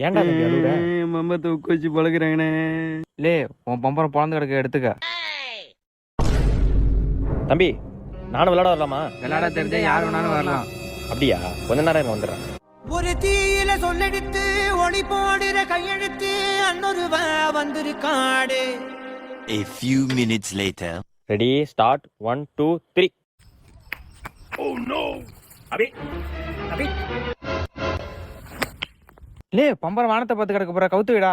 ஏன்டா தம்பி அழுகுற? மம்பத்தை உக்க வச்சு பழகுறாங்கண்ணே. லே, உன் பம்பரம் பொழந்து கிடக்க எடுத்துக்க. தம்பி நானும் விளையாட வரலாமா? விளையாட தெரிஞ்சா யார் வேணாலும் வரலாம். அப்படியா? கொஞ்ச நேரம் வந்துடுறேன். ஒரு தீயில சொல்லெடுத்து ஒளி போடுற கையெழுத்து அன்னொருவ வந்திருக்காடு. A few minutes later. Ready, start. 1 2 3. Oh no! அபி அபி லே, பம்பரம் வானத்தை பார்த்து கிடக்க போற, கவுத்து விடா.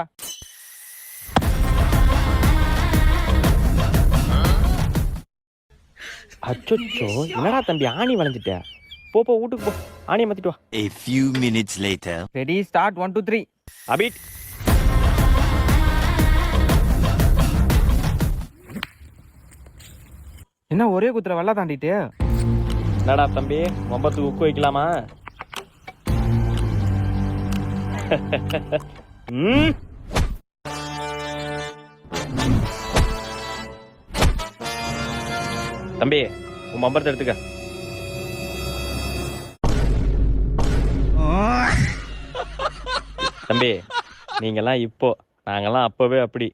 அச்சோ, என்னடா தம்பி ஆணி வளைஞ்சிட்ட? போ போ வீட்டுக்கு போ, ஆணியை மாத்திட்டு வா. A few minutes later. Ready, start. 1 2 3. அபிட் என்ன ஒரே குத்துற வெள்ளா தாண்டிட்டு? என்னடா தம்பி மொம்பத்துக்கு உக்கு வைக்கலாமா? ம் தம்பி உன் மம்பரத்தை எடுத்துக்க. தம்பி நீங்கெல்லாம் இப்போ, நாங்கெல்லாம் அப்பவே அப்படி.